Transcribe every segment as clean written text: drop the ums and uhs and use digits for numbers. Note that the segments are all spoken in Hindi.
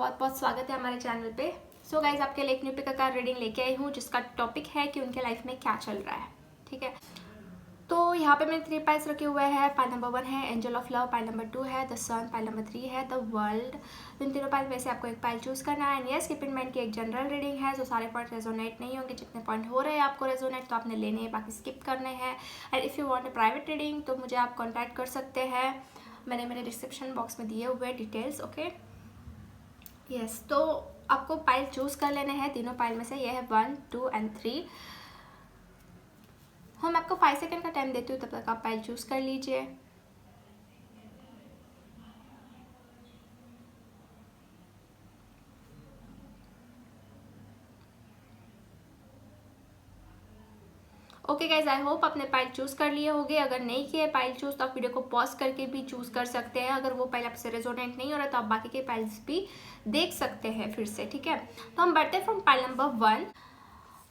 बहुत बहुत स्वागत है हमारे चैनल पे। सो गाइज आपके लिए एक न्यू पिक का रीडिंग लेके आई हूँ जिसका टॉपिक है कि उनके लाइफ में क्या चल रहा है। ठीक है, तो यहाँ पे मैंने 3 पाइल्स रखे हुए हैं। पाइल नंबर 1 है angel of love, pile number 2 है द सन, पाइल नंबर 3 है द वर्ल्ड। इन तीनों पाइल में से आपको एक पाइल चूज करना है। And yes, keep in mind की एक जनरल रीडिंग है, जो सारे पॉइंट रेजोनेट नहीं होंगे। जितने पॉइंट हो रहे हैं आपको रेजोनेट तो आपने लेने हैं, बाकी स्किप करने हैं। And if you want a private reading तो मुझे आप कॉन्टैक्ट कर सकते हैं, मैंने मेरे डिस्क्रिप्शन बॉक्स में दिए हुए डिटेल्स। ओके यस, तो आपको पाइल चूज कर लेने हैं। तीनों पाइल में से ये है 1, 2 एंड 3। हम आपको 5 सेकंड का टाइम देती हूँ, तब तक आप पाइल चूज कर लीजिए। ओके गाइज, आई होप आपने पाइल चूज कर लिए होंगे। अगर नहीं किए पाइल चूज तो आप वीडियो को पॉज करके भी चूज कर सकते हैं। अगर वो पाइल आपसे रेजोनेट नहीं हो रहा तो आप बाकी के पाइल्स भी देख सकते हैं फिर से। ठीक है, तो हम बढ़ते हैं from pile number 1।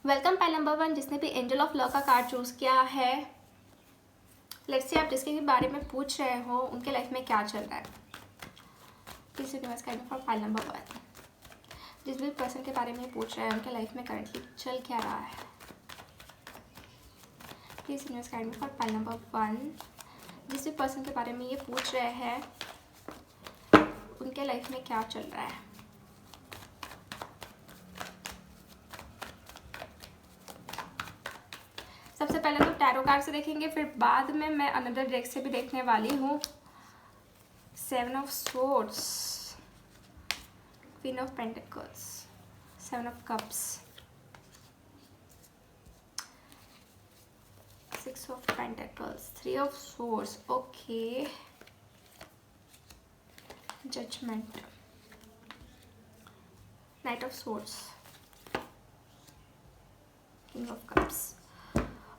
Welcome pile number 1, जिसने भी एंजल ऑफ लव का कार्ड चूज किया है। लेट्स से आप जिसके भी बारे में पूछ रहे हो उनके लाइफ में क्या चल रहा है। Please universe guide me for pile number 1। जिस भी पर्सन के बारे में पूछ रहे हैं उनके लाइफ में करंटली चल क्या रहा है। Please universe guide me for pile number 1। जिस भी पर्सन के बारे में ये पूछ रहे हैं उनके लाइफ में क्या चल रहा है। सबसे पहले तो टैरो कार्ड से देखेंगे, फिर बाद में मैं अनदर डेक से भी देखने वाली हूँ। 7 of swords, queen of pentacles, 7 of cups, 6 of pentacles, 3 of swords, okay, judgement, knight of swords, king of cups.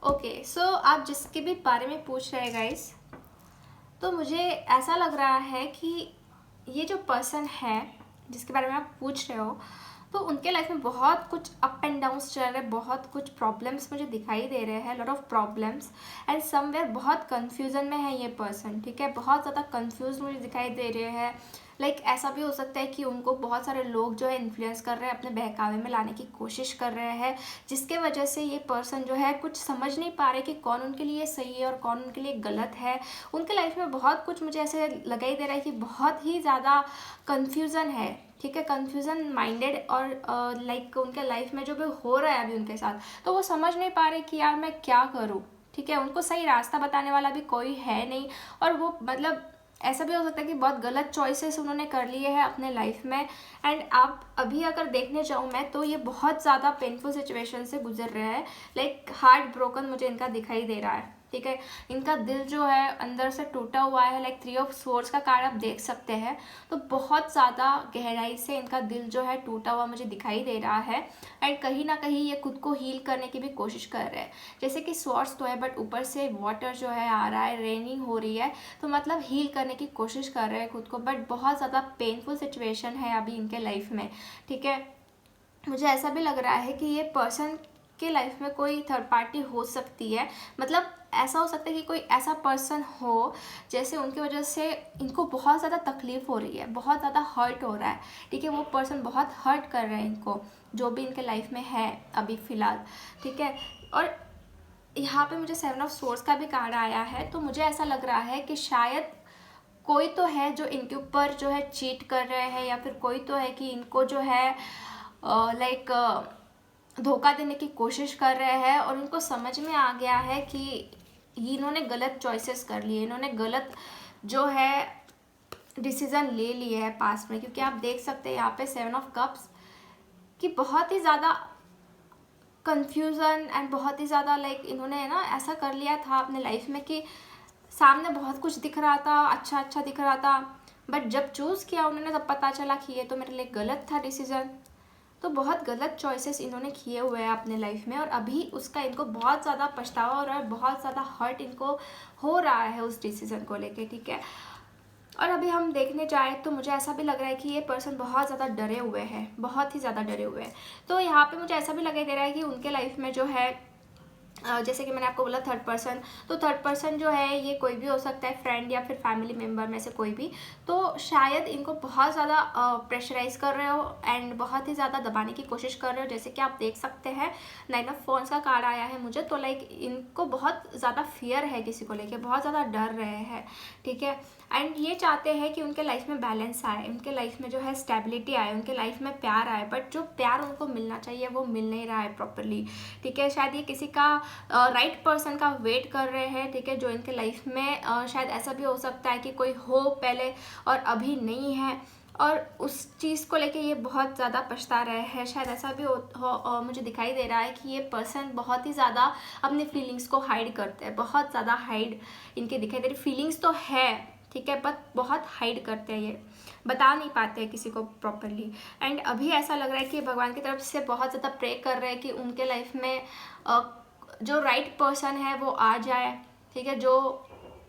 Okay, so आप जिसके भी बारे में पूछ रहे हैं गाइस, तो मुझे ऐसा लग रहा है कि ये जो पर्सन है जिसके बारे में आप पूछ रहे हो, तो उनके लाइफ में बहुत कुछ अप एंड डाउन्स चल रहे हैं, बहुत कुछ प्रॉब्लम्स मुझे दिखाई दे रहे हैं, lot of problems. And somewhere बहुत कन्फ्यूज़न में है ये पर्सन। ठीक है, बहुत ज़्यादा कन्फ्यूज मुझे दिखाई दे रहे हैं। लाइक ऐसा भी हो सकता है कि उनको बहुत सारे लोग जो है इन्फ्लुएंस कर रहे हैं, अपने बहकावे में लाने की कोशिश कर रहे हैं, जिसके वजह से ये पर्सन जो है कुछ समझ नहीं पा रहे कि कौन उनके लिए सही है और कौन उनके लिए गलत है। उनके लाइफ में बहुत कुछ मुझे ऐसे लगाई दे रहा है कि बहुत ही ज़्यादा कन्फ्यूज़न है। ठीक है, कन्फ्यूज़न माइंडेड, और लाइक उनके लाइफ में जो भी हो रहा है अभी उनके साथ, तो वो समझ नहीं पा रहे कि यार मैं क्या करूँ। ठीक है, उनको सही रास्ता बताने वाला भी कोई है नहीं, और वो मतलब ऐसा भी हो सकता है कि बहुत गलत चॉइसेस उन्होंने कर लिए हैं अपने लाइफ में। एंड आप अभी अगर देखने जाऊँ मैं, तो ये बहुत ज़्यादा पेनफुल सिचुएशन से गुजर रहे हैं। लाइक हार्ट ब्रोकन मुझे इनका दिखाई दे रहा है। ठीक है, इनका दिल जो है अंदर से टूटा हुआ है। लाइक 3 ऑफ स्वॉर्ड्स का कार्ड आप देख सकते हैं, तो बहुत ज़्यादा गहराई से इनका दिल जो है टूटा हुआ मुझे दिखाई दे रहा है। एंड कहीं ना कहीं ये खुद को हील करने की भी कोशिश कर रहे हैं। जैसे कि स्वॉर्ड्स तो है, बट ऊपर से वाटर जो है आ रहा है, रेनिंग हो रही है, तो मतलब हील करने की कोशिश कर रहे हैं खुद को, बट बहुत ज़्यादा पेनफुल सिचुएशन है अभी इनके लाइफ में। ठीक है, मुझे ऐसा भी लग रहा है कि ये पर्सन के लाइफ में कोई थर्ड पार्टी हो सकती है। मतलब ऐसा हो सकता है कि कोई ऐसा पर्सन हो जैसे उनकी वजह से इनको बहुत ज़्यादा तकलीफ हो रही है, बहुत ज़्यादा हर्ट हो रहा है। ठीक है, वो पर्सन बहुत हर्ट कर रहा है इनको, जो भी इनके लाइफ में है अभी फ़िलहाल। ठीक है, और यहाँ पे मुझे 7 ऑफ स्वॉर्ड्स का भी कार्ड आया है, तो मुझे ऐसा लग रहा है कि शायद कोई तो है जो इनके ऊपर जो है चीट कर रहे हैं, या फिर कोई तो है कि इनको जो है लाइक धोखा देने की कोशिश कर रहे हैं, और उनको समझ में आ गया है कि इन्होंने गलत चॉइसेस कर लिए, इन्होंने गलत जो है डिसीज़न ले लिए है पास्ट में। क्योंकि आप देख सकते हैं यहाँ पे 7 ऑफ कप्स कि बहुत ही ज़्यादा कन्फ्यूज़न एंड बहुत ही ज़्यादा लाइक इन्होंने ना ऐसा कर लिया था अपने लाइफ में कि सामने बहुत कुछ दिख रहा था, अच्छा अच्छा दिख रहा था, बट जब चूज़ किया उन्होंने तब पता चला कि ये तो मेरे लिए गलत था डिसीज़न। तो बहुत गलत चॉइसेस इन्होंने किए हुए हैं अपने लाइफ में, और अभी उसका इनको बहुत ज़्यादा पछतावा हो रहा है, बहुत ज़्यादा हर्ट इनको हो रहा है उस डिसीज़न को लेके। ठीक है, और अभी हम देखने जाए तो मुझे ऐसा भी लग रहा है कि ये पर्सन बहुत ज़्यादा डरे हुए हैं, बहुत ही ज़्यादा डरे हुए हैं। तो यहाँ पे मुझे ऐसा भी लगे दे रहा है कि उनके लाइफ में जो है जैसे कि मैंने आपको बोला थर्ड पर्सन, तो थर्ड पर्सन जो है ये कोई भी हो सकता है, फ्रेंड या फिर फैमिली मेम्बर में से कोई भी। तो शायद इनको बहुत ज़्यादा प्रेशराइज कर रहे हो एंड बहुत ही ज़्यादा दबाने की कोशिश कर रहे हो। जैसे कि आप देख सकते हैं 9 ऑफ फोन्स का कार्ड आया है मुझे, तो लाइक इनको बहुत ज़्यादा फियर है किसी को लेके, बहुत ज़्यादा डर रहे हैं, ठीक है। एंड ये चाहते हैं कि उनके लाइफ में बैलेंस आए, उनके लाइफ में जो है स्टेबिलिटी आए, उनके लाइफ में प्यार आए, बट जो प्यार उनको मिलना चाहिए वो मिल नहीं रहा है प्रॉपरली, ठीक है। शायद ये किसी का राइट पर्सन का वेट कर रहे हैं, ठीक है, जो इनके लाइफ में शायद ऐसा भी हो सकता है कि कोई हो पहले और अभी नहीं है, और उस चीज़ को लेके ये बहुत ज़्यादा पछता रहे हैं। शायद ऐसा भी हो मुझे दिखाई दे रहा है कि ये पर्सन बहुत ही ज़्यादा अपने फीलिंग्स को हाइड करते हैं, बहुत ज़्यादा हाइड इनके दिखाई दे रही। फीलिंग्स तो है, ठीक है, बट बहुत हाइड करते हैं, ये बता नहीं पाते हैं किसी को प्रॉपरली। एंड अभी ऐसा लग रहा है कि भगवान की तरफ से बहुत ज़्यादा प्रे कर रहे हैं कि उनके लाइफ में जो राइट पर्सन है वो आ जाए, ठीक है, जो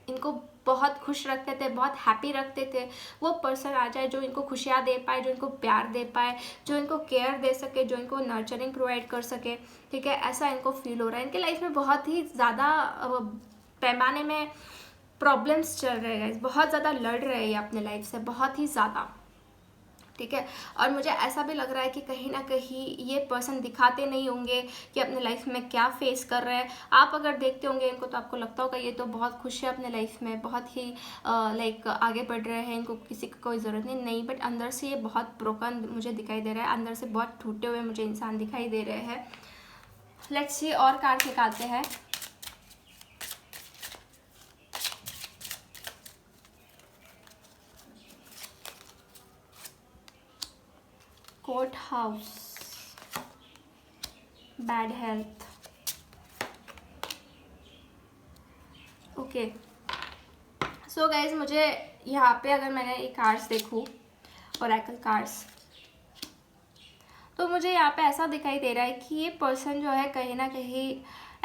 इनको बहुत खुश रखते थे, बहुत हैप्पी रखते थे, वो पर्सन आ जाए जो इनको खुशियाँ दे पाए, जो इनको प्यार दे पाए, जो इनको केयर दे सके, जो इनको नर्चरिंग प्रोवाइड कर सके, ठीक है। ऐसा इनको फील हो रहा है। इनके लाइफ में बहुत ही ज़्यादा पैमाने में प्रॉब्लम्स चल रहे हैं, बहुत ज़्यादा लड़ रहे हैं अपने लाइफ से, बहुत ही ज़्यादा, ठीक है। और मुझे ऐसा भी लग रहा है कि कहीं ना कहीं ये पर्सन दिखाते नहीं होंगे कि अपने लाइफ में क्या फेस कर रहे हैं। आप अगर देखते होंगे इनको तो आपको लगता होगा ये तो बहुत खुश है अपने लाइफ में, बहुत ही लाइक आगे बढ़ रहे हैं, इनको किसी की कोई ज़रूरत नहीं, बट अंदर से ये बहुत ब्रोकन मुझे दिखाई दे रहा है, अंदर से बहुत टूटे हुए मुझे इंसान दिखाई दे रहे हैं। लेट्स सी और कार्ड निकालते हैं। Court house, bad health, okay. So guys मुझे यहाँ पे अगर मैंने ये कार्ड्स देखूँ, ओरेकल कार्ड्स, तो मुझे यहाँ पे ऐसा दिखाई दे रहा है कि ये पर्सन जो है कहीं ना कहीं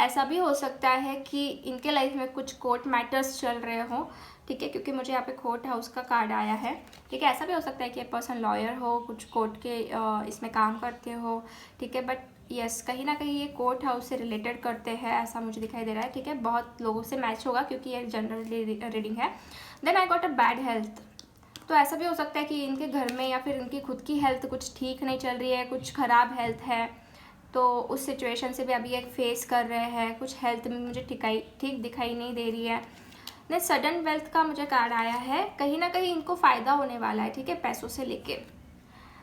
ऐसा भी हो सकता है कि इनके लाइफ में कुछ कोर्ट मैटर्स चल रहे हों, ठीक है, क्योंकि मुझे यहाँ पे कोर्ट हाउस का कार्ड आया है, ठीक है। ऐसा भी हो सकता है कि ये पर्सन लॉयर हो, कुछ कोर्ट के इसमें काम करते हो, ठीक है, बट यस कहीं ना कहीं ये कोर्ट हाउस से रिलेटेड करते हैं, ऐसा मुझे दिखाई दे रहा है, ठीक है। बहुत लोगों से मैच होगा क्योंकि ये जनरल रीडिंग है। Then I got a bad health, तो ऐसा भी हो सकता है कि इनके घर में या फिर इनकी खुद की हेल्थ कुछ ठीक नहीं चल रही है, कुछ ख़राब हेल्थ है, तो उस सिचुएशन से भी अभी एक फेस कर रहे हैं, कुछ हेल्थ में मुझे ठीक दिखाई नहीं दे रही है। नहीं, सडन वेल्थ का मुझे कार्ड आया है, कहीं ना कहीं इनको फ़ायदा होने वाला है, ठीक है, पैसों से लेके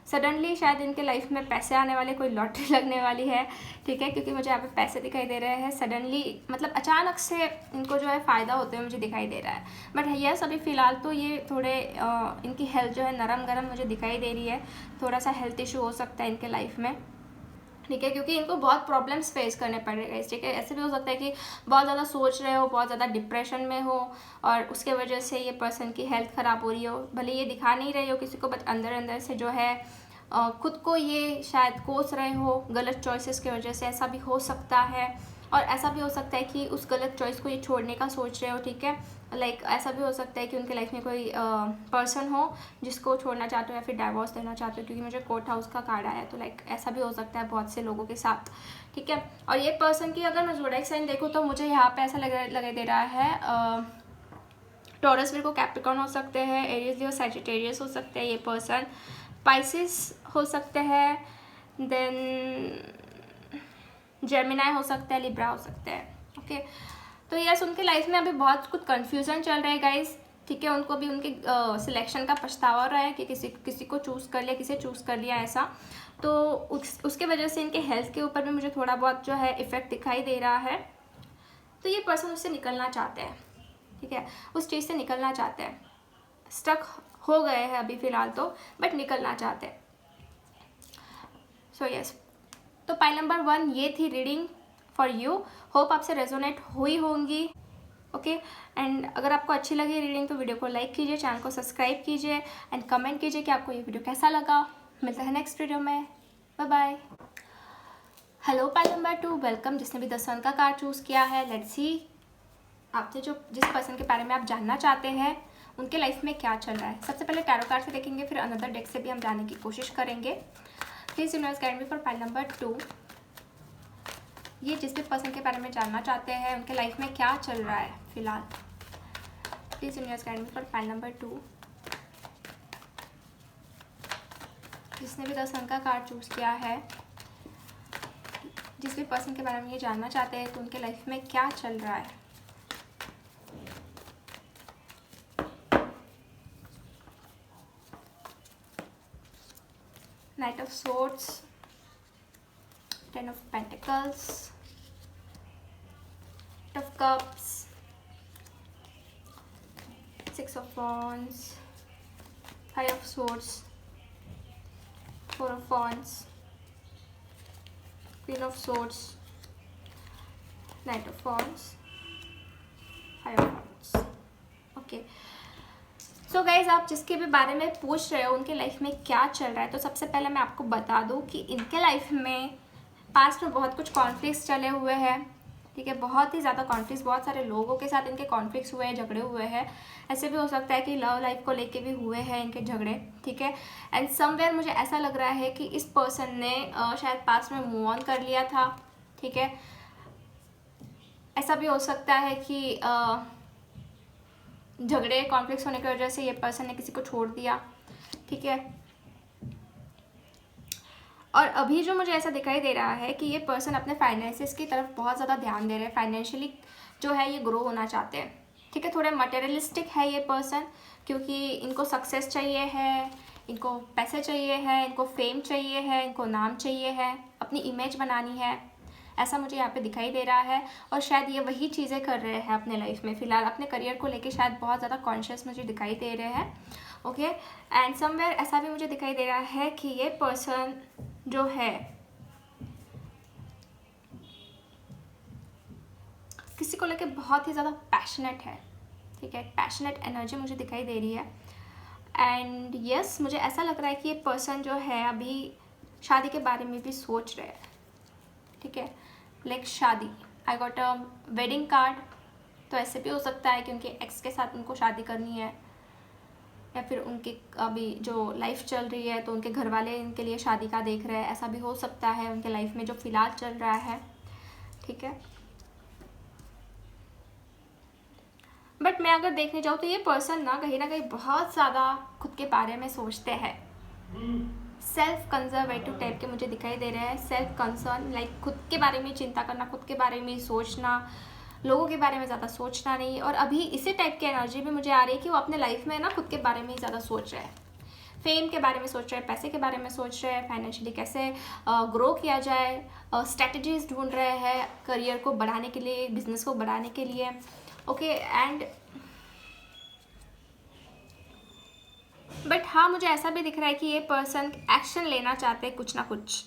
सडनली शायद इनके लाइफ में पैसे आने वाले, कोई लॉटरी लगने वाली है, ठीक है, क्योंकि मुझे यहाँ पे पैसे दिखाई दे रहे हैं सडनली, मतलब अचानक से इनको जो है फ़ायदा होते हुए मुझे दिखाई दे रहा है। बट यस अभी फ़िलहाल तो ये थोड़े इनकी हेल्थ जो है नरम गरम मुझे दिखाई दे रही है, थोड़ा सा हेल्थ इशू हो सकता है इनके लाइफ में, ठीक है, क्योंकि इनको बहुत प्रॉब्लम्स फेस करने पड़ रहे हैं, ठीक है। ऐसे भी हो सकता है कि बहुत ज़्यादा सोच रहे हो, बहुत ज़्यादा डिप्रेशन में हो और उसके वजह से ये पर्सन की हेल्थ ख़राब हो रही हो, भले ये दिखा नहीं रहे हो किसी को, बट अंदर अंदर से जो है खुद को ये शायद कोस रहे हो गलत चॉइसेस की वजह से, ऐसा भी हो सकता है। और ऐसा भी हो सकता है कि उस गलत चॉइस को ये छोड़ने का सोच रहे हो, ठीक है, लाइक ऐसा भी हो सकता है कि उनके लाइफ में कोई पर्सन हो जिसको छोड़ना चाहते हो या फिर डाइवोर्स देना चाहते हो, क्योंकि मुझे कोर्ट हाउस का कार्ड आया है, तो लाइक ऐसा भी हो सकता है बहुत से लोगों के साथ, ठीक है। और ये पर्सन की अगर मैं ज़ोडिएक साइन देखूँ तो मुझे यहाँ पे ऐसा लगा दे रहा है टॉरस, विर्गो, कैप्रिकॉर्न हो सकते हैं, एरीज, लियो, सैजिटेरियस हो सकते हैं ये पर्सन, पाइसिस हो सकते हैं, देन जेमिनाई हो सकता है, लिब्रा हो सकता है, ओके। तो यस उनके लाइफ में अभी बहुत कुछ कन्फ्यूज़न चल रहा है गाइस, ठीक है। उनको भी उनके सिलेक्शन का पछतावा हो रहा है कि किसी को चूज़ कर लिया, किसे चूज़ कर लिया ऐसा, तो उसके वजह से इनके हेल्थ के ऊपर भी मुझे थोड़ा बहुत जो है इफ़ेक्ट दिखाई दे रहा है। तो ये पर्सन उससे निकलना चाहते हैं, ठीक है, उस चीज़ से निकलना चाहते हैं, स्टक हो गए हैं अभी फ़िलहाल तो, बट निकलना चाहते हैं। सो यस, तो पाइल नंबर 1 ये थी रीडिंग फॉर यू, होप आपसे रेजोनेट हुई होंगी, ओके। एंड अगर आपको अच्छी लगी रीडिंग तो वीडियो को लाइक कीजिए, चैनल को सब्सक्राइब कीजिए एंड कमेंट कीजिए कि आपको ये वीडियो कैसा लगा। मिलता है नेक्स्ट वीडियो में, bye bye. Hello pile number 2, welcome जिसने भी द सन का कार्ड चूज़ किया है। लेट्स सी आपसे जिस पर्सन के बारे में आप जानना चाहते हैं उनके लाइफ में क्या चल रहा है। सबसे पहले टैरो कार्ड से देखेंगे, फिर अनदर डेक से भी हम जानने की कोशिश करेंगे। Please universe guide me for pile number 2। ये जिस भी पर्सन के बारे में जानना चाहते हैं उनके लाइफ में क्या चल रहा है फिलहाल। Please universe guide me for file number 2। जिसने भी 10 अंक का कार्ड चूज किया है, जिस भी पर्सन के बारे में ये जानना चाहते हैं तो उनके लाइफ में क्या चल रहा है। Night of swords, 10 of pentacles, of cups, 6 of wands, 5 of swords, 4 of wands, Queen of swords, Knight of wands, 5 of wands। Okay so guys, आप जिसके भी बारे में पूछ रहे हो उनके लाइफ में क्या चल रहा है, तो सबसे पहले मैं आपको बता दूं कि इनके लाइफ में पास्ट में बहुत कुछ कॉन्फ्लिक्ट्स चले हुए हैं। ठीक है, बहुत ही ज़्यादा कॉन्फ्लिक्ट्स, बहुत सारे लोगों के साथ इनके कॉन्फ्लिक्ट्स हुए हैं, झगड़े हुए हैं। ऐसे भी हो सकता है कि लव लाइफ को लेके भी हुए हैं इनके झगड़े। ठीक है, एंड समवेयर मुझे ऐसा लग रहा है कि इस पर्सन ने शायद पास्ट में मूव ऑन कर लिया था। ठीक है, ऐसा भी हो सकता है कि झगड़े कॉन्फ्लिक्ट्स होने की वजह से ये पर्सन ने किसी को छोड़ दिया। ठीक है, और अभी जो मुझे ऐसा दिखाई दे रहा है कि ये पर्सन अपने फाइनेंसेस की तरफ बहुत ज़्यादा ध्यान दे रहे हैं, फाइनेंशियली जो है ये ग्रो होना चाहते हैं। ठीक है, थोड़े मटेरियलिस्टिक है ये पर्सन, क्योंकि इनको सक्सेस चाहिए है, इनको पैसे चाहिए है, इनको फेम चाहिए है, इनको नाम चाहिए है, अपनी इमेज बनानी है, ऐसा मुझे यहाँ पे दिखाई दे रहा है। और शायद ये वही चीज़ें कर रहे हैं अपने लाइफ में फ़िलहाल, अपने करियर को लेके शायद बहुत ज़्यादा कॉन्शियस मुझे दिखाई दे रहे हैं। ओके, एंड समवेयर ऐसा भी मुझे दिखाई दे रहा है कि ये पर्सन जो है किसी को लेके बहुत ही ज़्यादा पैशनेट है। ठीक है, पैशनेट एनर्जी मुझे दिखाई दे रही है। एंड यस, मुझे ऐसा लग रहा है कि ये पर्सन जो है अभी शादी के बारे में भी सोच रहे हैं। ठीक है, लाइक शादी, आई गॉट अ वेडिंग कार्ड, तो ऐसे भी हो सकता है कि उनके एक्स के साथ उनको शादी करनी है, या फिर उनकी अभी जो लाइफ चल रही है तो उनके घर वाले इनके लिए शादी का देख रहे हैं, ऐसा भी हो सकता है उनके लाइफ में जो फ़िलहाल चल रहा है। ठीक है, बट मैं अगर देखने जाऊँ तो ये पर्सन ना कहीं बहुत ज़्यादा खुद के बारे में सोचते हैं। सेल्फ कंजर्वेटिव टाइप के मुझे दिखाई दे रहे हैं, सेल्फ कंसर्न, लाइक खुद के बारे में चिंता करना, खुद के बारे में सोचना, लोगों के बारे में ज़्यादा सोचना नहीं। और अभी इसी टाइप की एनर्जी भी मुझे आ रही है कि वो अपने लाइफ में ना खुद के बारे में ही ज़्यादा सोच रहे हैं, फेम के बारे में सोच रहे हैं, पैसे के बारे में सोच रहे हैं, फाइनेंशियली कैसे ग्रो किया जाए, स्ट्रेटजीज ढूंढ रहे हैं करियर को बढ़ाने के लिए, बिजनेस को बढ़ाने के लिए। ओके, एंड बट हाँ, मुझे ऐसा भी दिख रहा है कि ये पर्सन एक्शन लेना चाहते हैं, कुछ ना कुछ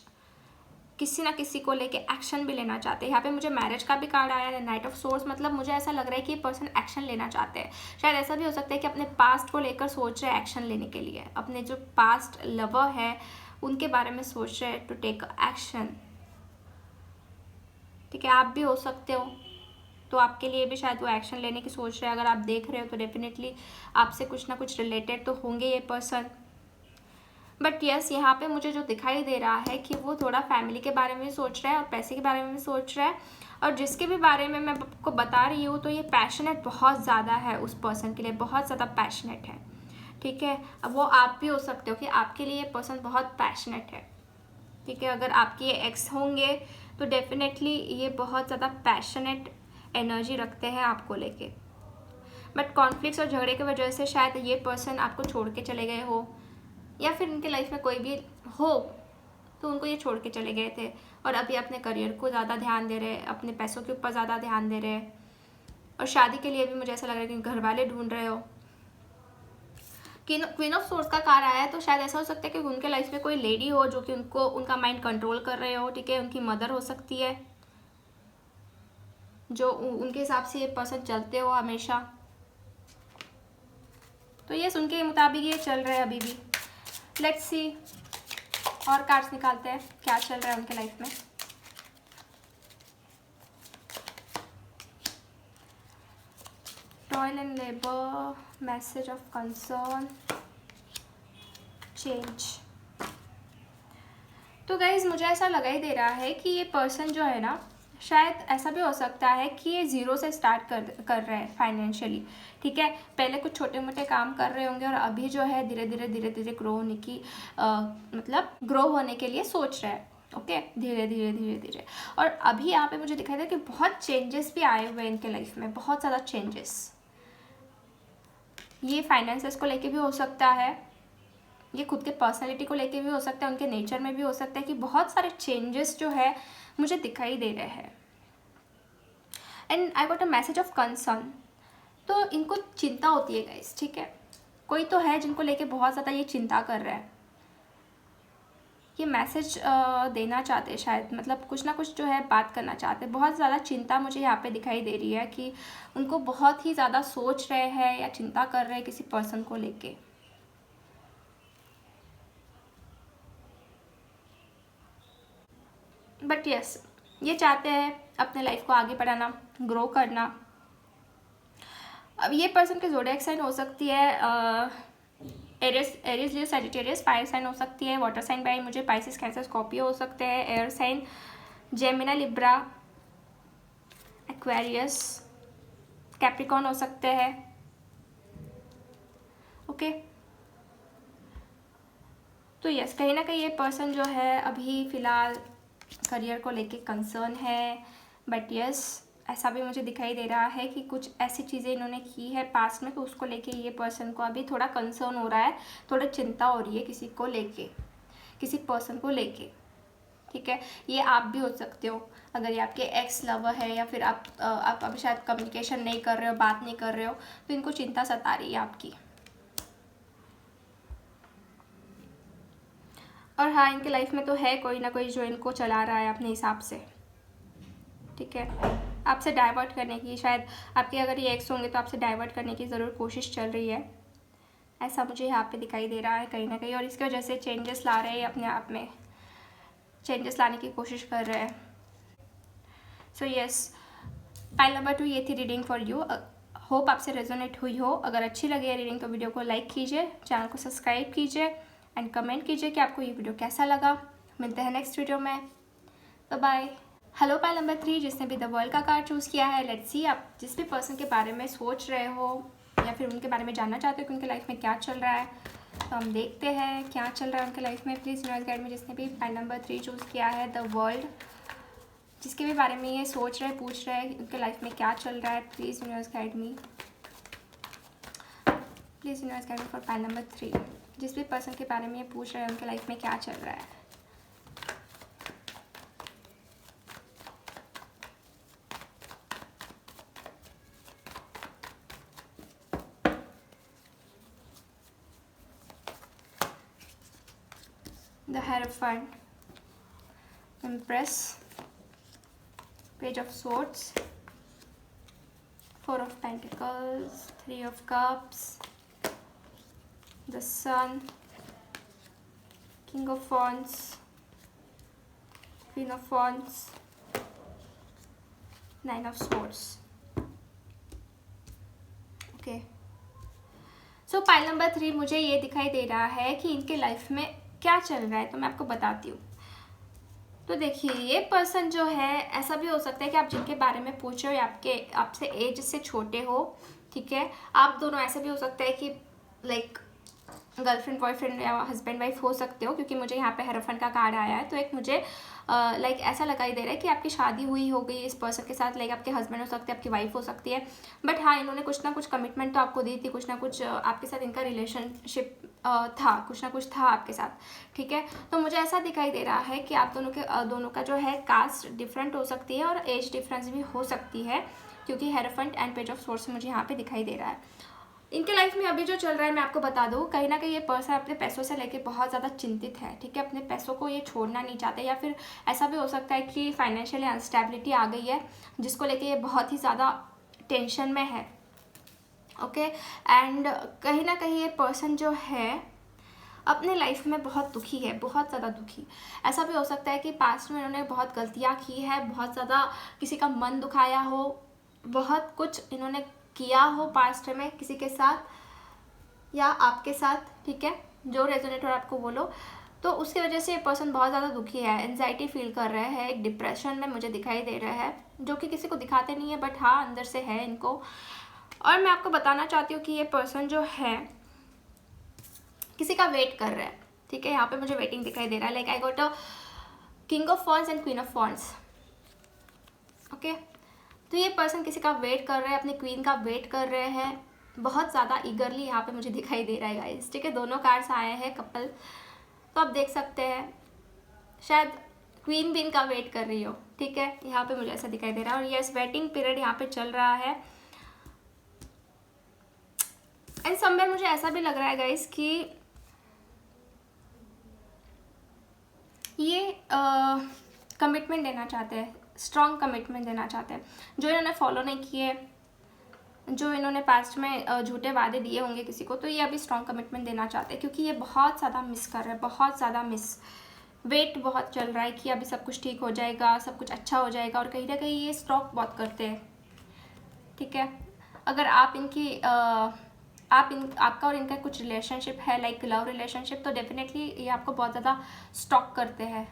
किसी ना किसी को लेके एक्शन भी लेना चाहते हैं। यहाँ पे मुझे मैरिज का भी कार्ड आया है, नाइट ऑफ सोर्स, मतलब मुझे ऐसा लग रहा है कि ये पर्सन एक्शन लेना चाहते हैं। शायद ऐसा भी हो सकता है कि अपने पास्ट को लेकर सोच रहे हैं एक्शन लेने के लिए, अपने जो पास्ट लवर है उनके बारे में सोच रहे हैं टू टेक एक्शन। ठीक है, आप भी हो सकते हो, तो आपके लिए भी शायद वो एक्शन लेने की सोच रहे हैं। अगर आप देख रहे हो तो डेफिनेटली आपसे कुछ ना कुछ रिलेटेड तो होंगे ये पर्सन। बट यस, यहाँ पे मुझे जो दिखाई दे रहा है कि वो थोड़ा फैमिली के बारे में सोच रहा है और पैसे के बारे में भी सोच रहा है। और जिसके भी बारे में मैं आपको बता रही हूँ तो ये पैशनेट बहुत ज़्यादा है उस पर्सन के लिए, बहुत ज़्यादा पैशनेट है। ठीक है, अब वो आप भी हो सकते हो कि आपके लिए ये पर्सन बहुत पैशनेट है। ठीक है, अगर आपके ये एक्स होंगे तो डेफिनेटली ये बहुत ज़्यादा पैशनेट एनर्जी रखते हैं आपको लेके। बट कॉन्फ्लिक्ट्स और झगड़े की वजह से शायद ये पर्सन आपको छोड़ के चले गए हो, या फिर उनके लाइफ में कोई भी हो तो उनको ये छोड़ के चले गए थे और अभी अपने करियर को ज़्यादा ध्यान दे रहे हैं, अपने पैसों के ऊपर ज़्यादा ध्यान दे रहे हैं। और शादी के लिए भी मुझे ऐसा लग रहा है कि घर वाले ढूंढ रहे हो। क्वीन ऑफ सोर्स का कार्ड आया है, तो शायद ऐसा हो सकता है कि उनके लाइफ में कोई लेडी हो जो कि उनका माइंड कंट्रोल कर रहे हो। ठीक है, उनकी मदर हो सकती है, जो उनके हिसाब से ये पर्सन चलते हो हमेशा। तो ये उनके मुताबिक ये चल रहा है अभी भी। लेट्स सी, और कार्ड्स निकालते हैं क्या चल रहा है उनके लाइफ में। Toil and labour, message of concern, change. तो गाइज मुझे ऐसा लगा ही दे रहा है कि ये पर्सन जो है ना शायद ऐसा भी हो सकता है कि ये ज़ीरो से स्टार्ट कर रहे हैं फाइनेंशियली, ठीक है। पहले कुछ छोटे मोटे काम कर रहे होंगे और अभी जो है धीरे धीरे ग्रो होने की मतलब ग्रो होने के लिए सोच रहे हैं, ओके, धीरे धीरे। और अभी यहाँ पे मुझे दिखाई दे कि बहुत चेंजेस भी आए हुए हैं इनके लाइफ में, बहुत ज़्यादा चेंजेस। ये फाइनेंसेस को लेके भी हो सकता है, ये खुद के पर्सनालिटी को लेके भी हो सकता है, उनके नेचर में भी हो सकता है कि बहुत सारे चेंजेस जो है मुझे दिखाई दे रहे हैं। And I got a message of concern. तो इनको चिंता होती है गाइस, ठीक है। कोई तो है जिनको लेके बहुत ज़्यादा ये चिंता कर रहा है, ये मैसेज देना चाहते हैं शायद, मतलब कुछ ना कुछ जो है बात करना चाहते हैं। बहुत ज़्यादा चिंता मुझे यहाँ पे दिखाई दे रही है कि उनको बहुत ही ज़्यादा सोच रहे हैं या चिंता कर रहे हैं किसी पर्सन को लेके। बट यस, ये चाहते हैं अपने लाइफ को आगे बढ़ाना, ग्रो करना। अब ये पर्सन के ज़ोडिएक साइन हो सकती है Aries Leo Sagittarius, fire sign हो सकती है, वाटर साइन बाय मुझे पाइसिस कैंसर स्कॉर्पियो हो सकते हैं, air sign Gemini Libra Aquarius Capricorn हो सकते हैं, ओके। तो यस, कहीं ना कहीं ये पर्सन जो है अभी फ़िलहाल करियर को लेके कंसर्न है। बट यस, ऐसा भी मुझे दिखाई दे रहा है कि कुछ ऐसी चीज़ें इन्होंने की है पास्ट में, तो उसको लेके ये पर्सन को अभी थोड़ा कंसर्न हो रहा है, थोड़ा चिंता हो रही है किसी को लेके, किसी पर्सन को लेके, ठीक है। ये आप भी हो सकते हो, अगर ये आपके एक्स लवर है या फिर आप अभी शायद कम्युनिकेशन नहीं कर रहे हो, बात नहीं कर रहे हो, तो इनको चिंता सता रही है आपकी। और हाँ, इनके लाइफ में तो है कोई ना कोई जो इनको चला रहा है अपने हिसाब से, ठीक है, आपसे डाइवर्ट करने की। शायद आपके अगर ये एक्स होंगे तो आपसे डाइवर्ट करने की ज़रूर कोशिश चल रही है, ऐसा मुझे यहाँ पे दिखाई दे रहा है कहीं ना कहीं। और इसकी वजह से चेंजेस ला रहे हैं, अपने आप में चेंजेस लाने की कोशिश कर रहे हैं। सो यस, पाइल नंबर 2 ये थी रीडिंग फॉर यू। होप आपसे रेजोनेट हुई हो। अगर अच्छी लगी है रीडिंग तो वीडियो को लाइक कीजिए, चैनल को सब्सक्राइब कीजिए एंड कमेंट कीजिए कि आपको ये वीडियो कैसा लगा। मिलते हैं नेक्स्ट वीडियो में, bye bye. Hello pile number 3 जिसने भी द वर्ल्ड का कार्ड चूज़ किया है, लेट्स सी आप जिस भी पर्सन के बारे में सोच रहे हो या फिर उनके बारे में जानना चाहते हो कि उनके लाइफ में क्या चल रहा है, तो हम देखते हैं क्या चल रहा है उनके लाइफ में। प्लीज़ यूनिवर्स गाइड में जिसने भी पाइल नंबर 3 चूज़ किया है, द वर्ल्ड, जिसके भी बारे में ये सोच रहे हैं, पूछ रहे हैं उनके लाइफ में क्या चल रहा है, please universe guide me, please universe guide me for pile number 3। जिस भी पर्सन के बारे में ये पूछ रहे हैं उनके लाइफ में क्या चल रहा है। The Hierophant, Empress, Page of Swords, 4 of Pentacles, 3 of Cups, the Sun, King of Wands, Queen of Wands, 9 of Swords, okay। So pile number 3 मुझे ये दिखाई दे रहा है कि इनके लाइफ में क्या चल रहा है, तो मैं आपको बताती हूँ। तो देखिए, ये पर्सन जो है, ऐसा भी हो सकता है कि आप जिनके बारे में पूछ रहे हो आपसे एज से छोटे हो, ठीक है। आप दोनों ऐसे भी हो सकता है कि लाइक गर्लफ्रेंड बॉयफ्रेंड या हस्बैंड वाइफ हो सकते हो, क्योंकि मुझे यहाँ पे हेरोफेंट का कार्ड आया है। तो एक मुझे लाइक ऐसा लगाई दे रहा है कि आपकी शादी हुई हो गई इस पर्सन के साथ, लाइक आपके हस्बैंड हो सकते हैं, आपकी वाइफ हो सकती है। बट हाँ, इन्होंने कुछ ना कुछ कमिटमेंट तो आपको दी थी, कुछ ना कुछ आपके साथ इनका रिलेशनशिप था, कुछ ना कुछ था आपके साथ, ठीक है। तो मुझे ऐसा दिखाई दे रहा है कि आप दोनों का जो है कास्ट डिफरेंट हो सकती है और एज डिफरेंस भी हो सकती है, क्योंकि hierophant and page of source मुझे यहाँ पे दिखाई दे रहा है। इनके लाइफ में अभी जो चल रहा है मैं आपको बता दूँ, कहीं ना कहीं ये पर्सन अपने पैसों से लेके बहुत ज़्यादा चिंतित है, ठीक है। अपने पैसों को ये छोड़ना नहीं चाहते, या फिर ऐसा भी हो सकता है कि फाइनेंशियली अनस्टेबिलिटी आ गई है जिसको लेके ये बहुत ही ज़्यादा टेंशन में है, ओके। एंड कहीं ना कहीं ये पर्सन जो है अपने लाइफ में बहुत दुखी है, बहुत ज़्यादा दुखी। ऐसा भी हो सकता है कि पास्ट में इन्होंने बहुत गलतियाँ की है, बहुत ज़्यादा किसी का मन दुखाया हो, बहुत कुछ इन्होंने किया हो पास्ट में किसी के साथ या आपके साथ, ठीक है। जो रेजोनेट हो आपको बोलो, तो उसकी वजह से ये पर्सन बहुत ज़्यादा दुखी है, एंजाइटी फील कर रहा है, एक डिप्रेशन में मुझे दिखाई दे रहा है, जो कि किसी को दिखाते नहीं है बट हाँ अंदर से है इनको। और मैं आपको बताना चाहती हूँ कि ये पर्सन जो है किसी का वेट कर रहा है, ठीक है। यहाँ पे मुझे वेटिंग दिखाई दे रहा है, like I got a king of wands and queen of wands, okay. तो ये पर्सन किसी का वेट कर रहे हैं, अपनी क्वीन का वेट कर रहे हैं बहुत ज़्यादा ईगरली, यहाँ पे मुझे दिखाई दे रहा है गाइस, ठीक है। दोनों कार्ड्स आए हैं कपल, तो आप देख सकते हैं शायद क्वीन भी इनका वेट कर रही हो, ठीक है। यहाँ पे मुझे ऐसा दिखाई दे रहा है। और यस, वेटिंग पीरियड यहाँ पे चल रहा है। एंड समवेयर मुझे ऐसा भी लग रहा है गाइस कि ये कमिटमेंट देना चाहते हैं, स्ट्रॉन्ग कमिटमेंट देना चाहते हैं, जो इन्होंने फॉलो नहीं किए, जो इन्होंने पास्ट में झूठे वादे दिए होंगे किसी को, तो ये अभी स्ट्रॉन्ग कमिटमेंट देना चाहते हैं, क्योंकि ये बहुत ज़्यादा मिस कर रहे हैं, बहुत ज़्यादा वेट बहुत चल रहा है कि अभी सब कुछ ठीक हो जाएगा, सब कुछ अच्छा हो जाएगा। और कहीं ना कहीं ये स्टॉक बहुत करते हैं, ठीक है। अगर आप इनकी आपका और इनका कुछ रिलेशनशिप है, लाइक लव रिलेशनशिप, तो डेफिनेटली ये आपको बहुत ज़्यादा स्टॉक करते हैं,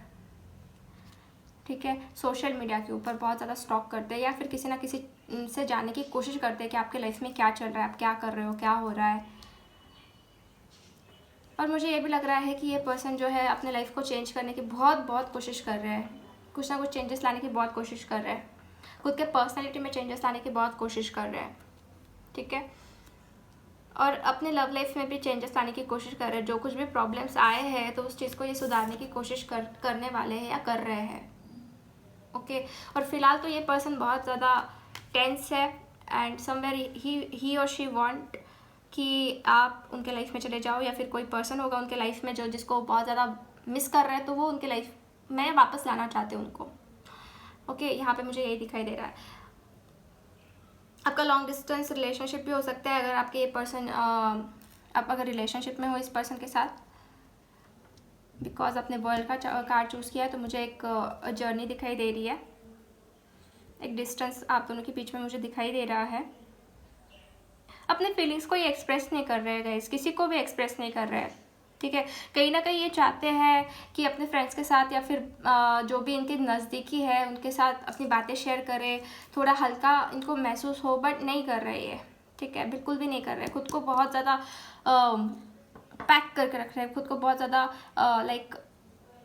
ठीक है। सोशल मीडिया के ऊपर बहुत ज़्यादा स्टॉक करते हैं, या फिर किसी ना किसी से जानने की कोशिश करते हैं कि आपके लाइफ में क्या चल रहा है, आप क्या कर रहे हो, क्या हो रहा है। और मुझे ये भी लग रहा है कि ये पर्सन जो है अपने लाइफ को चेंज करने की बहुत कोशिश कर रहे हैं, कुछ ना कुछ चेंजेस लाने की बहुत कोशिश कर रहे हैं, खुद के पर्सनैलिटी में चेंजेस लाने की बहुत कोशिश कर रहे हैं, ठीक है। और अपने लव लाइफ में भी चेंजेस लाने की कोशिश कर रहे हैं। जो कुछ भी प्रॉब्लम्स आए हैं तो उस चीज़ को ये सुधारने की कोशिश करने वाले हैं या कर रहे हैं, ओके। और फिलहाल तो ये पर्सन बहुत ज़्यादा टेंस है, एंड समवेयर ही और शी वांट कि आप उनके लाइफ में चले जाओ, या फिर कोई पर्सन होगा उनके लाइफ में जो जिसको बहुत ज़्यादा मिस कर रहा है, तो वो उनके लाइफ में वापस लाना चाहते हैं उनको, ओके। यहाँ पे मुझे यही दिखाई दे रहा है। आपका लॉन्ग डिस्टेंस रिलेशनशिप भी हो सकता है, अगर आपके ये पर्सन आप अगर रिलेशनशिप में हो इस पर्सन के साथ, बिकॉज आपने वर्ल्ड का कार्ड चूज़ किया है, तो मुझे एक जर्नी दिखाई दे रही है, एक डिस्टेंस आप दोनों के बीच में मुझे दिखाई दे रहा है। अपने फीलिंग्स को ये एक्सप्रेस नहीं कर रहे हैं गाइस, किसी को भी एक्सप्रेस नहीं कर रहे हैं, ठीक है। कहीं ना कहीं ये चाहते हैं कि अपने फ्रेंड्स के साथ या फिर जो भी इनके नज़दीकी है उनके साथ अपनी बातें शेयर करें, थोड़ा हल्का इनको महसूस हो, बट नहीं कर रहे ये, ठीक है। बिल्कुल भी नहीं कर रहे, खुद को बहुत ज़्यादा पैक करके रख रहे हैं, खुद को बहुत ज़्यादा लाइक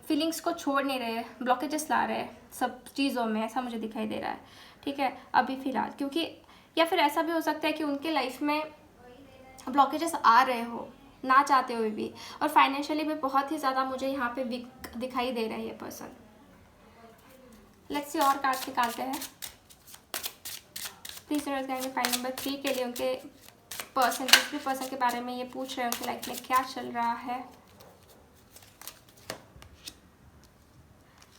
फीलिंग्स को छोड़ नहीं रहे, ब्लॉकेजेस ला रहे हैं सब चीज़ों में, ऐसा मुझे दिखाई दे रहा है, ठीक है, अभी फ़िलहाल। क्योंकि या फिर ऐसा भी हो सकता है कि उनके लाइफ में ब्लॉकेजेस आ रहे हो ना चाहते हुए भी, और फाइनेंशियली भी बहुत ही ज़्यादा मुझे यहाँ पे वीक दिखाई दे रहा है ये पर्सन। लेट्स सी और कार्ड्स निकालते हैं। प्लीज करेंगे फाइल नंबर 3 के लिए उनके पर्सन, जिस भी पर्सन के बारे में ये पूछ रहे हैं उनके लाइफ में क्या चल रहा है।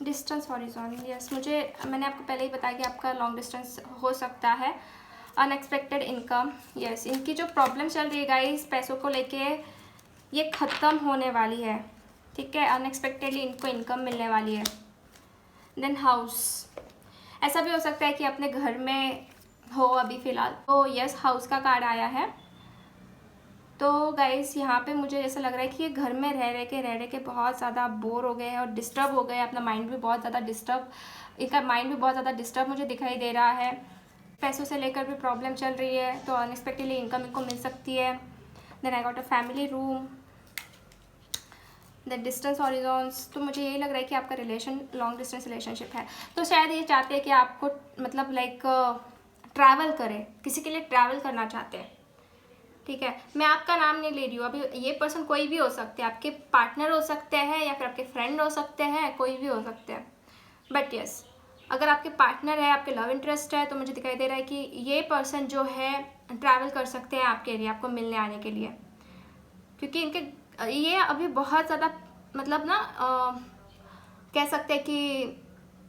डिस्टेंस हॉरिजॉन, यस, मैंने आपको पहले ही बताया कि आपका लॉन्ग डिस्टेंस हो सकता है। अनएक्सपेक्टेड इनकम, यस, इनकी जो प्रॉब्लम चल रही है गाइस पैसों को लेके, ये ख़त्म होने वाली है, ठीक है। अनएक्सपेक्टेडली इनको इनकम मिलने वाली है। देन हाउस, ऐसा भी हो सकता है कि अपने घर में हो अभी फ़िलहाल, तो यस हाउस का कार्ड आया है। तो गाइस यहाँ पे मुझे ऐसा लग रहा है कि ये घर में रह के बहुत ज़्यादा बोर हो गए हैं और डिस्टर्ब हो गए हैं, अपना माइंड भी बहुत ज़्यादा डिस्टर्ब, इनका माइंड भी बहुत ज़्यादा डिस्टर्ब मुझे दिखाई दे रहा है। पैसों से लेकर भी प्रॉब्लम चल रही है, तो अनएक्सपेक्टेडली इनकम इनको मिल सकती है। Then I got a family room, the distance horizons, तो मुझे यही लग रहा है कि आपका रिलेशन लॉन्ग डिस्टेंस रिलेशनशिप है। तो शायद ये चाहते हैं कि आपको मतलब लाइक ट्रैवल करें, किसी के लिए ट्रैवल करना चाहते हैं, ठीक है। मैं आपका नाम नहीं ले रही हूँ अभी, ये पर्सन कोई भी हो सकते हैं, आपके पार्टनर हो सकते हैं या फिर आपके फ्रेंड हो सकते हैं, कोई भी हो सकते हैं। बट यस, अगर आपके पार्टनर है, आपके लव इंटरेस्ट है, तो मुझे दिखाई दे रहा है कि ये पर्सन जो है ट्रैवल कर सकते हैं आपके लिए, आपको मिलने आने के लिए, क्योंकि इनके ये अभी बहुत ज़्यादा मतलब ना कह सकते हैं कि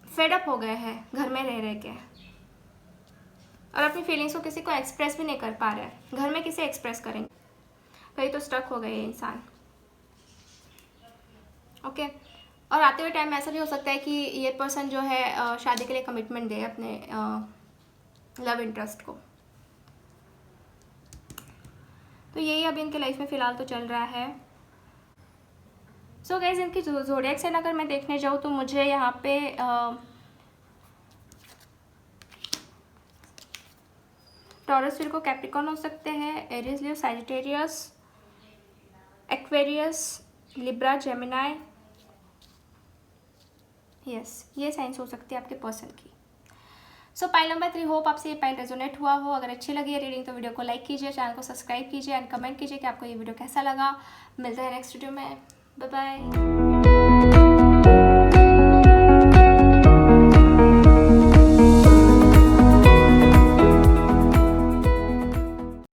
फेडअप हो गए हैं घर में रह के, और अपनी फीलिंग्स को किसी को एक्सप्रेस भी नहीं कर पा रहे हैं। घर में किसे एक्सप्रेस करेंगे, कहीं तो स्टक हो गए इंसान, ओके। और आते हुए टाइम में ऐसा भी हो सकता है कि ये पर्सन जो है शादी के लिए कमिटमेंट दे अपने लव इंटरेस्ट को। तो यही अभी इनके लाइफ में फ़िलहाल तो चल रहा है। सो गाइज इनकी ज़ोडिएक साइन अगर मैं देखने जाऊँ तो मुझे यहाँ पे टॉरस, विर्गो, कैप्रिकॉर्न हो सकते हैं, Aries, Leo, Sagittarius, Aquarius, Libra, Gemini. Yes, ये साइंस हो सकती है आपके पर्सन की। सो पाइल नंबर 3, होप आपसे ये पाइल रेजोनेट हुआ हो। अगर अच्छी लगी है रीडिंग तो वीडियो को लाइक कीजिए, चैनल को सब्सक्राइब कीजिए एंड कमेंट कीजिए कि आपको ये वीडियो कैसा लगा। मिलता है नेक्स्ट वीडियो में। Bye bye.